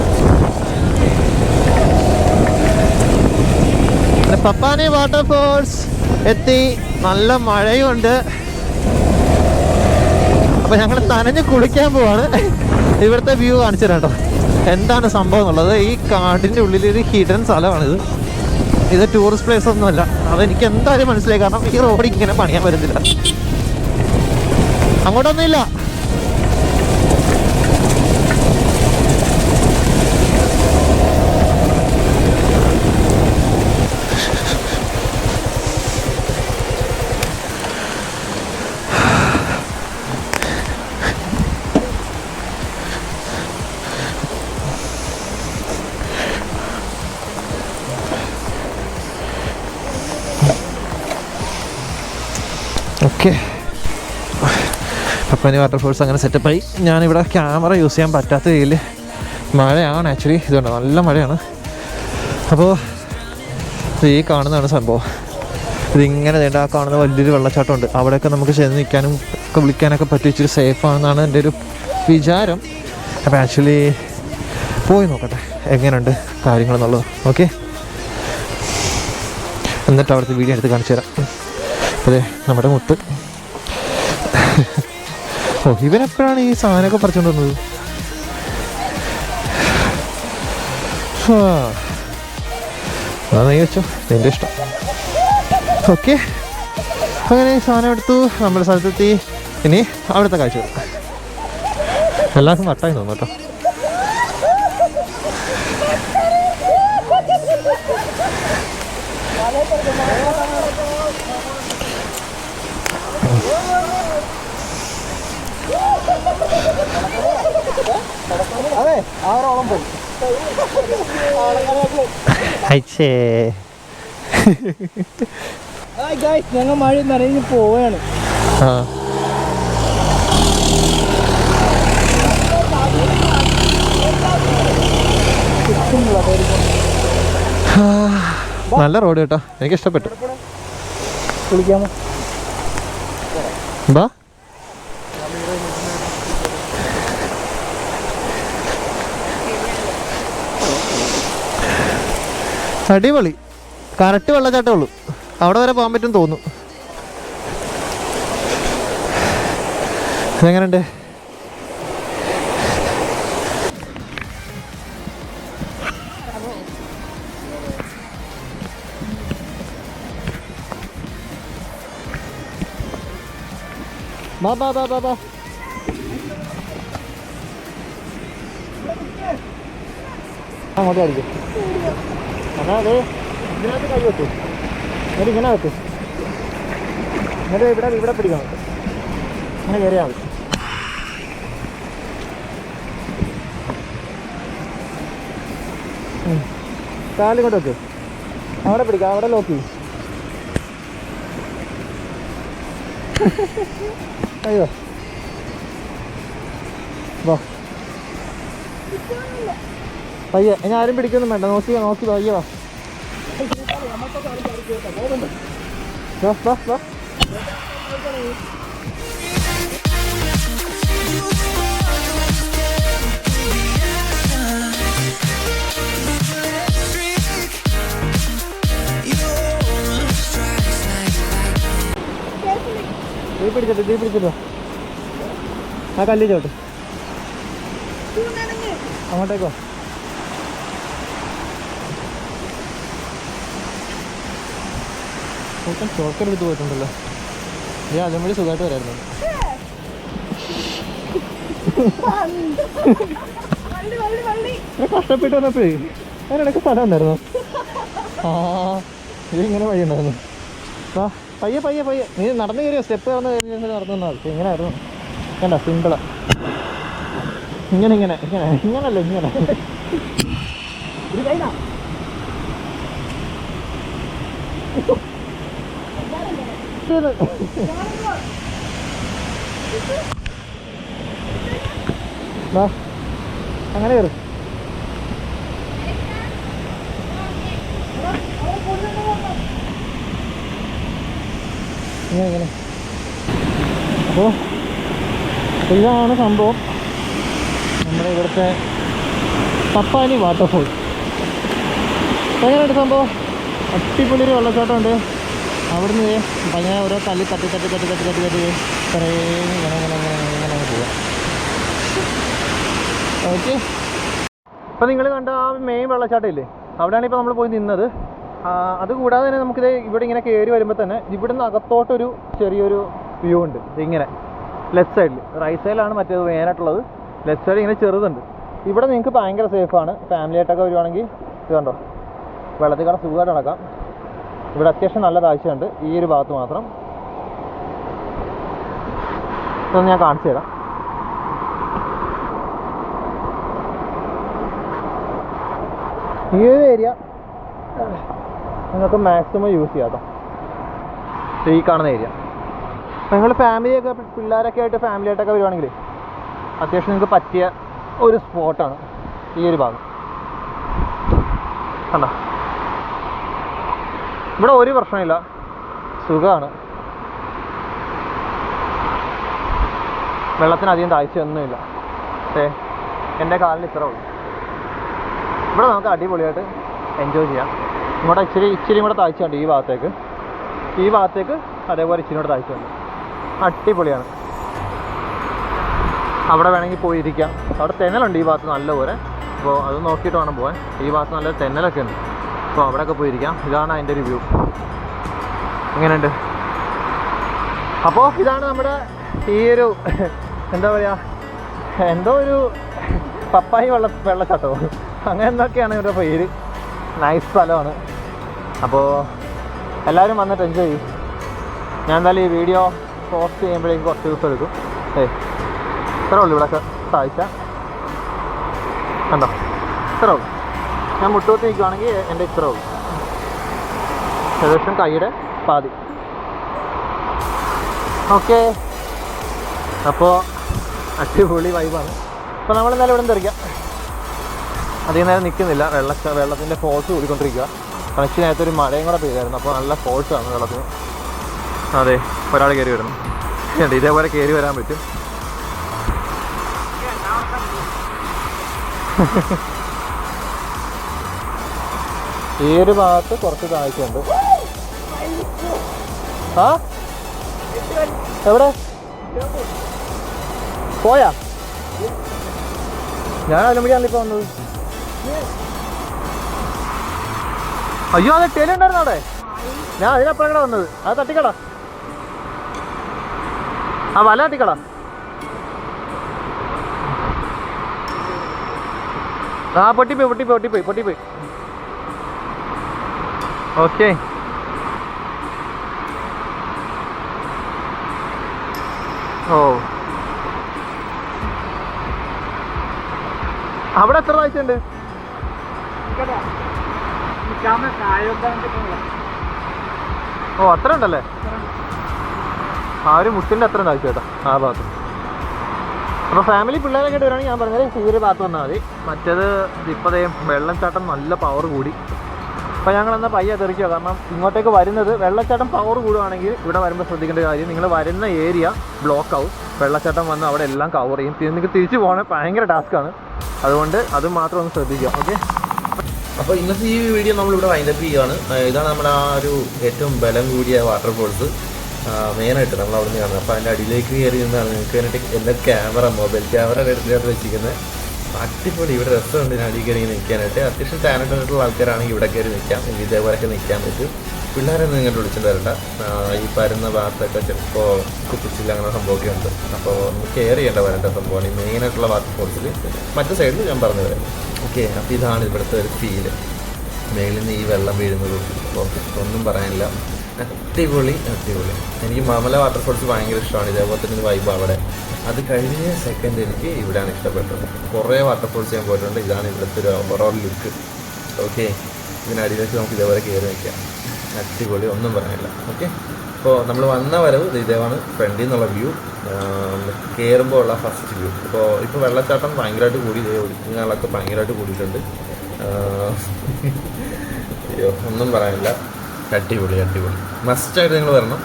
[SPEAKER 4] പപ്പാനി waterfalls
[SPEAKER 1] എത്തി. നല്ല മഴയുണ്ട്. അപ്പോൾ ഞങ്ങൾ നനഞ്ഞ് കുളിക്കാൻ പോവാണ്. ഇവിടുത്തെ വ്യൂ കാണിച്ചു തരാം കേട്ടോ, എന്താണ് സംഭവം എന്നുള്ളത്. ഈ കാടിൻ്റെ ഉള്ളിലൊരു ഹിഡൻ സ്ഥലമാണിത്. ഇത് ടൂറിസ്റ്റ് പ്ലേസ് ഒന്നുമല്ല. അതെനിക്ക് എന്തായാലും മനസ്സിലായി, കാരണം ഈ റോഡ് ഇങ്ങനെ പണിയാൻ വരുന്നില്ല. അങ്ങോട്ടൊന്നുമില്ല. ഓക്കെ, പപ്പാനി വാട്ടർഫോൾസ് അങ്ങനെ സെറ്റപ്പായി. ഞാനിവിടെ ക്യാമറ യൂസ് ചെയ്യാൻ പറ്റാത്ത രീതിയിൽ മഴയാണ് ആക്ച്വലി. ഇതുകൊണ്ട് നല്ല മഴയാണ്. അപ്പോൾ ഈ കാണുന്നതാണ് സംഭവം. ഇതിങ്ങനെ വേണ്ട ആ കാണുന്ന വലിയൊരു വെള്ളച്ചാട്ടമുണ്ട്. അവിടെയൊക്കെ നമുക്ക് ചെന്ന് നിൽക്കാനും ഒക്കെ വിളിക്കാനൊക്കെ പറ്റും. ഇച്ചിരി സേഫാണെന്നാണ് എൻ്റെ ഒരു വിചാരം. അപ്പോൾ ആക്ച്വലി പോയി നോക്കട്ടെ എങ്ങനെയുണ്ട് കാര്യങ്ങളെന്നുള്ളത്. ഓക്കെ, എന്നിട്ട് അവിടുത്തെ വീഡിയോ എടുത്ത് കാണിച്ചു തരാം. അതെ, നമ്മുടെ മുത്ത്. ഓ, ഇവനെപ്പോഴാണ് ഈ സാധനമൊക്കെ പറിച്ചുകൊണ്ട് വന്നത്? അതാ നീ വെച്ചോ, നിൻ്റെ ഇഷ്ടം. ഓക്കെ, അങ്ങനെ ഈ സാധനം എടുത്തു, നമ്മുടെ സ്ഥലത്തെത്തി. ഇനി അവിടുത്തെ കാഴ്ച എല്ലാവർക്കും വട്ടായി തോന്നും കേട്ടോ.
[SPEAKER 5] അതെ, ആറോളം പോയി. ഞങ്ങൾ മഴ നനഞ്ഞ് പോവുകയാണ്.
[SPEAKER 1] നല്ല റോഡ് കേട്ടോ, എനിക്ക് ഇഷ്ടപ്പെട്ടു.
[SPEAKER 5] കുളിക്കാമോ?
[SPEAKER 1] എന്താ അടിപൊളി. കറക്റ്റ് വെള്ളച്ചാട്ടമേ ഉള്ളൂ. അവിടെ വരെ പോകാൻ പറ്റും തോന്നുന്നു. അതെങ്ങനെയുണ്ട്? ബാ ബാ ബാ ബാ ബാ. അങ്ങോട്ട് അടിക്കും. എന്നാൽ അത് ഇതിനകത്ത് കൈ വെക്കും. എന്നിട്ട് ഇങ്ങനെ വെക്കും. എന്നിട്ട് ഇവിടെ പിടിക്കണം. അങ്ങനെ കയറിയാൽ മതി. കാലും കൊണ്ട് വെക്ക്. അവിടെ പിടിക്കാം, അവിടെ ലോക്ക് ചെയ്യും. അയ്യോ, വാ പയ്യെ. ഇനി ആരും പിടിക്കൊന്നും വേണ്ട. നോക്കി പയ്യെ വാ. വാ വാ വാ. തീ പിടിച്ചിട്ടോ. ആ കല്ലി ചോട്ട് അങ്ങോട്ടേക്കോ. ചോക്കർ എടുത്ത് പോയിട്ടുണ്ടല്ലോ. അതും വഴി സുഖമായിട്ട് വരായിരുന്നു. കഷ്ടപ്പെട്ട് വന്നപ്പോഴേ അതിനിടയ്ക്ക് സ്ഥലം ഉണ്ടായിരുന്നു. ഇതിങ്ങനെ വഴി ഉണ്ടായിരുന്നു. ആ പയ്യെ പയ്യെ പയ്യെ നീ നടന്നു കയറിയോ? സ്റ്റെപ്പ് കയറുന്ന കയറി നടന്നു തന്നാൽ മതി. ഇങ്ങനെയായിരുന്നു. വേണ്ട, സിമ്പിളാ. ഇങ്ങനല്ല ഇങ്ങനെ. അങ്ങനെ കയറി. ഇങ്ങനെ. അപ്പോൾ ഇതാണ് സംഭവം, നമ്മുടെ ഇവിടുത്തെ പപ്പാനി വാട്ടർഫോൾ. എങ്ങനെയുണ്ട് സംഭവം? അടിപൊളിയൊരു വെള്ളച്ചാട്ടമുണ്ട്.
[SPEAKER 4] അവിടുന്ന് ഭയങ്കര ഓരോ കല്ല് തട്ടി കുറേ ഇങ്ങനെ പോവാം. ഓക്കെ, അപ്പോൾ നിങ്ങൾ കണ്ട ആ മെയിൻ വെള്ളച്ചാട്ടം ഇല്ലേ, അവിടെയാണ് ഇപ്പോൾ നമ്മൾ പോയി നിന്നത്. അതുകൂടാതെ തന്നെ നമുക്കിത് ഇവിടെ ഇങ്ങനെ കയറി വരുമ്പോൾ തന്നെ ഇവിടുന്ന് അകത്തോട്ടൊരു ചെറിയൊരു വ്യൂ ഉണ്ട്. ഇങ്ങനെ ലെഫ്റ്റ് സൈഡിൽ, റൈറ്റ് സൈഡിലാണ് മറ്റേത് മെയിനായിട്ടുള്ളത്. ലെഫ്റ്റ് സൈഡ് ഇങ്ങനെ ചെറുതുണ്ട്. ഇവിടെ നിങ്ങൾക്ക് ഭയങ്കര സേഫാണ്. ഫാമിലി ആയിട്ടൊക്കെ വരുവാണെങ്കിൽ ഇത് കണ്ടോ, വെള്ളത്തിൽ കൂടെ സുഖമായിട്ട് നടക്കാം. ഇവിടെ അത്യാവശ്യം നല്ല താഴ്ചയുണ്ട് ഈ ഒരു ഭാഗത്ത് മാത്രം. ഇതൊന്ന് ഞാൻ കാണിച്ചു തരാം. ഈ ഒരു ഏരിയ നിങ്ങൾക്ക് മാക്സിമം യൂസ് ചെയ്യാം കേട്ടോ, ഈ കാണുന്ന ഏരിയ. നിങ്ങൾ ഫാമിലിയൊക്കെ പിള്ളേരൊക്കെ ആയിട്ട് ഫാമിലി ആയിട്ടൊക്കെ വരുവാണെങ്കിൽ അത്യാവശ്യം നിങ്ങൾക്ക് പറ്റിയ ഒരു സ്പോട്ടാണ് ഈ ഒരു ഭാഗം. കണ്ടോ, ഇവിടെ ഒരു പ്രശ്നമില്ല, സുഖമാണ്. വെള്ളത്തിനധികം താഴ്ചയൊന്നുമില്ല. എൻ്റെ കാലിന് ഇത്ര ഉള്ളൂ. ഇവിടെ നമുക്ക് അടിപൊളിയായിട്ട് എൻജോയ് ചെയ്യാം. ഇങ്ങോട്ട് ഇച്ചിരി കൂടെ താഴ്ചയുണ്ട് ഈ ഭാഗത്തേക്ക് അതേപോലെ ഇച്ചിരി കൂടെ താഴ്ചയുണ്ട്. അടിപൊളിയാണ്. അവിടെ വേണമെങ്കിൽ പോയിരിക്കാം. അവിടെ തെന്നലുണ്ട് ഈ ഭാഗത്ത് നല്ലപോലെ, അപ്പോൾ അത് നോക്കിയിട്ട് വേണം പോകാൻ. ഈ ഭാഗത്ത് നല്ല തെന്നലൊക്കെ ഉണ്ട്, അപ്പോൾ അവിടെയൊക്കെ പോയിരിക്കാം. ഇതാണ് അതിൻ്റെ ഒരു വ്യൂ. എങ്ങനെയുണ്ട്? അപ്പോൾ ഇതാണ് നമ്മുടെ ഈ ഒരു എന്താ പറയുക, എന്തോ ഒരു പപ്പായി വെള്ളച്ചാട്ടമോ അങ്ങനെ എന്തൊക്കെയാണ് ഇവരുടെ പേര്. നൈസ് സ്ഥലമാണ്. അപ്പോൾ എല്ലാവരും വന്നിട്ട് എൻജോയ് ചെയ്യും. ഞാൻ എന്തായാലും ഈ വീഡിയോ പോസ്റ്റ് ചെയ്യുമ്പോഴേക്കും കുറച്ച് ദിവസം എടുക്കും. ഇത്രേ ഉള്ളൂ ഇവിടെയൊക്കെ താഴ്ച. കണ്ടോ, ഇത്രേ ഉള്ളൂ. ഞാൻ മുട്ടുകുത്തി നിൽക്കുവാണെങ്കിൽ എൻ്റെ ഇത്രേ ഉള്ളൂ, ഏകദേശം കൈയുടെ പാതി. ഓക്കെ, അപ്പോൾ അടിപൊളി വൈബാണ്. അപ്പോൾ നമ്മളെന്തായാലും ഇവിടെ നിന്ന് തെറിക്കാം. അധികം നേരം നിൽക്കുന്നില്ല. വെള്ളത്തിൻ്റെ ഫോഴ്സ് കൂടിക്കൊണ്ടിരിക്കുക. കണക്റ്റിനകത്തൊരു മഴയും കൂടെ പെയ്തായിരുന്നു, അപ്പോൾ നല്ല ഫോഴ്സാണ് വെള്ളത്തിന്. അതെ, ഒരാൾ കയറി വരുന്നു. ഇതേപോലെ കയറി വരാൻ പറ്റും. ഈ ഒരു ഭാഗത്ത് കുറച്ച് താഴ്ചയുണ്ട്. ആ എവിടെ പോയാ? ഞാൻ അതിലുമ്പടിയാണല്ലോ ഇപ്പോൾ വന്നത്. അയ്യോ, അത് ടെലുണ്ടായിരുന്നു അവിടെ. ഞാൻ അതിനപ്പുറം വന്നത്. അത് തട്ടിക്കടാ, ആ വല തട്ടിക്കടാ. ആ പൊട്ടിപ്പോയി. ഓക്കെ, ഓ അവിടെ എത്ര താഴ്ചയുണ്ട്? ഓ, അത്ര ഉണ്ടല്ലേ. ആ ഒരു മുട്ടിൻ്റെ അത്ര താഴ്ച കേട്ടോ ആ ഭാഗത്ത്. അപ്പോൾ ഫാമിലി പിള്ളേരൊക്കെ ആയിട്ട് വരികയാണെങ്കിൽ ഞാൻ പറഞ്ഞാൽ ഈ ഒരു ഭാഗത്ത് വന്നാൽ മതി. മറ്റേത് ഇപ്പോൾ വെള്ളച്ചാട്ടം നല്ല പവർ കൂടി. അപ്പോൾ ഞങ്ങളെന്നാൽ പയ്യെ തെറിക്കുക. കാരണം ഇങ്ങോട്ടേക്ക് വരുന്നത് വെള്ളച്ചാട്ടം പവർ കൂടുകയാണെങ്കിൽ ഇവിടെ വരുമ്പോൾ ശ്രദ്ധിക്കേണ്ട കാര്യം, നിങ്ങൾ വരുന്ന ഏരിയ ബ്ലോക്ക് ആവും. വെള്ളച്ചാട്ടം വന്ന് അവിടെ എല്ലാം കവർ ചെയ്യും. നിങ്ങൾക്ക് തിരിച്ചു പോകണേ ഭയങ്കര ടാസ്ക്കാണ്. അതുകൊണ്ട് അത് മാത്രം ഒന്ന് ശ്രദ്ധിക്കുക. ഓക്കെ,
[SPEAKER 6] അപ്പോൾ ഇന്നത്തെ ഈ വീഡിയോ നമ്മളിവിടെ വൈൻഡപ്പ് ചെയ്യുകയാണ്. ഇതാണ് നമ്മുടെ ആ ഒരു ഏറ്റവും ബലം കൂടിയ വാട്ടർഫോൾസ് മെയിനായിട്ട് നമ്മൾ അവിടെ നിന്ന് കാണുന്നത്. അപ്പോൾ അതിൻ്റെ അടിയിലേക്ക് കയറി നിന്നാണ് നിങ്ങൾക്ക് വേണ്ടിയിട്ട് എൻ്റെ മൊബൈൽ ക്യാമറ എടുത്തിട്ട് വെച്ചിരിക്കുന്നത്. അടിപൊളി. ഇവിടെ രസമുണ്ട് ഇതിന് അടിയിൽ കയറി നിൽക്കാനായിട്ട്. അത്യാവശ്യം ടാലൻ്റ് ആയിട്ടുള്ള ആൾക്കാരാണെങ്കിൽ ഇവിടെ കയറി നിൽക്കാം. ഇതേപോലെയൊക്കെ നിൽക്കാൻ പറ്റും. പിള്ളേരൊന്നും ഇങ്ങോട്ട് വിളിച്ചിട്ട് തരണ്ട. ഈ പരുന്ന ഭാഗത്തൊക്കെ ചിലപ്പോൾ കുപ്പിച്ചില്ല അങ്ങനെ സംഭവമൊക്കെ ഉണ്ട്. അപ്പോൾ നമുക്ക് കെയർ ചെയ്യേണ്ട വരേണ്ട സംഭവമാണ് ഈ മെയിനായിട്ടുള്ള വാട്ടർഫോൾസിൽ. മറ്റു സൈഡിൽ ഞാൻ പറഞ്ഞു തരാം. ഓക്കെ, അപ്പോൾ ഇതാണ് ഇവിടുത്തെ ഒരു ഫീല്. മേളിൽ നിന്ന് ഈ വെള്ളം വീഴുന്നത്. അപ്പോൾ ഒന്നും പറയാനില്ല. അടിപൊളി. എനിക്ക് മാമല വാട്ടർഫോൾസ് ഭയങ്കര ഇഷ്ടമാണ്. ഇതേപോലെ തന്നെ ഒരു വൈബ് അവിടെ. അത് കഴിഞ്ഞ സെക്കൻഡ് എനിക്ക് ഇവിടെയാണ് ഇഷ്ടപ്പെട്ടത്. കുറേ വാട്ടർഫോൾസ് ഞാൻ പോയിട്ടുണ്ട്. ഇതാണ് ഇവിടുത്തെ ഒരു ഓവറോൾ ലുക്ക്. ഓക്കെ, ഇതിനടിയിലേക്ക് നമുക്ക് ഇതേപോലെ കയറി വയ്ക്കാം. അടിപൊളി, ഒന്നും പറയാനില്ല. ഓക്കെ, അപ്പോൾ നമ്മൾ വന്ന വരവ് ഇതേവാണ് ഫ്രണ്ടിൽ നിന്നുള്ള വ്യൂ. കയറുമ്പോൾ ഉള്ള ഫസ്റ്റ് വ്യൂ. ഇപ്പോൾ വെള്ളച്ചാട്ടം ഭയങ്കരമായിട്ട് കൂടി, ഒഴുക്കുകളൊക്കെ ഭയങ്കരമായിട്ട് കൂടിയിട്ടുണ്ട്. അയ്യോ, ഒന്നും പറയാനില്ല. അടിപൊളി. മസ്റ്റായിട്ട് നിങ്ങൾ വരണം.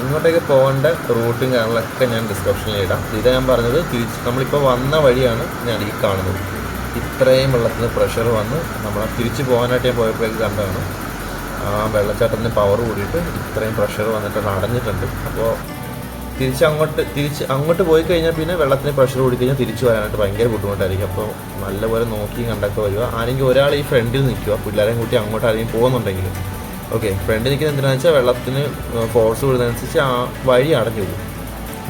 [SPEAKER 6] ഇങ്ങോട്ടേക്ക് പോകേണ്ട റൂട്ടും കാര്യങ്ങളൊക്കെ ഞാൻ ഡിസ്ക്രിപ്ഷനിൽ ഇടാം. ഇതാ ഞാൻ പറഞ്ഞത്, നമ്മളിപ്പോൾ വന്ന വഴിയാണ് ഞാൻ ഈ കാണുന്നത്. ഇത്രയും വെള്ളത്തിന് പ്രഷർ വന്ന് നമ്മൾ തിരിച്ച് പോകാനായിട്ട് ഞാൻ പോയപ്പോഴേക്ക് കണ്ടതാണ്.
[SPEAKER 1] ആ വെള്ളച്ചാട്ടത്തിന് പവർ കൂടിയിട്ട് ഇത്രയും പ്രഷർ വന്നിട്ട് അത് അടഞ്ഞിട്ടുണ്ട്. അപ്പോൾ അങ്ങോട്ട് പോയി കഴിഞ്ഞാൽ പിന്നെ വെള്ളത്തിന് പ്രഷർ കൂടി കഴിഞ്ഞാൽ തിരിച്ചു വരാനായിട്ട് ഭയങ്കര ബുദ്ധിമുട്ടായിരിക്കും. അപ്പോൾ നല്ലപോലെ നോക്കി കണ്ടൊക്കെ വരിക. ആരെങ്കിലും ഒരാൾ ഈ ഫ്രണ്ടിൽ നിൽക്കുക, പിള്ളേരെയും കൂട്ടി അങ്ങോട്ട് ആരെങ്കിലും പോകുന്നുണ്ടെങ്കിൽ. ഓക്കെ, ഫ്രണ്ടിൽ നിൽക്കുന്നത് എന്തിനാണെന്ന് വെച്ചാൽ വെള്ളത്തിന് ഫോഴ്സ് കൂടുന്നതനുസരിച്ച് ആ വഴി അടഞ്ഞു പോകും.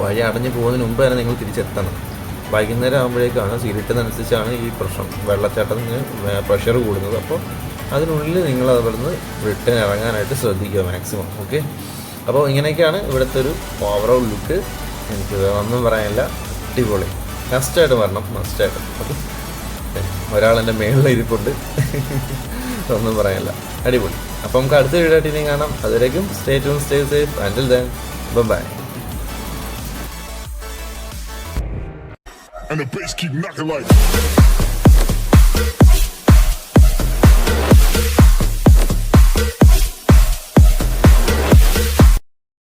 [SPEAKER 1] വഴി അടഞ്ഞു പോകുന്നതിന് മുമ്പ് തന്നെ നിങ്ങൾ തിരിച്ചെത്തണം. വൈകുന്നേരം ആകുമ്പോഴേക്കാണ് ഇരുട്ടുന്നതനുസരിച്ചാണ് ഈ പ്രശ്നം, വെള്ളച്ചാട്ടത്തിന് പ്രഷർ കൂടുന്നത്. അപ്പോൾ അതിനുള്ളിൽ നിങ്ങൾ അവിടുന്ന് റിട്ടേൺ ഇറങ്ങാനായിട്ട് ശ്രദ്ധിക്കുക മാക്സിമം. ഓക്കെ, അപ്പോൾ ഇങ്ങനെയൊക്കെയാണ് ഇവിടുത്തെ ഒരു ഓവറോൾ ലുക്ക്. എനിക്ക് ഒന്നും പറയാനില്ല, അടിപൊളി. മസ്റ്റായിട്ട് വരണം, മസ്റ്റായിട്ട്. ഓക്കെ, ഒരാളെൻ്റെ മേളിൽ ഇരിപ്പുണ്ട്. ഒന്നും പറയാനില്ല, അടിപൊളി. അപ്പം നമുക്ക് അടുത്ത വീഡിയോ ആയിട്ട് ഇനി കാണാം. അതുവരേക്കും stay tune, stay safe. Until then, bye.
[SPEAKER 7] And the bass keep knocking like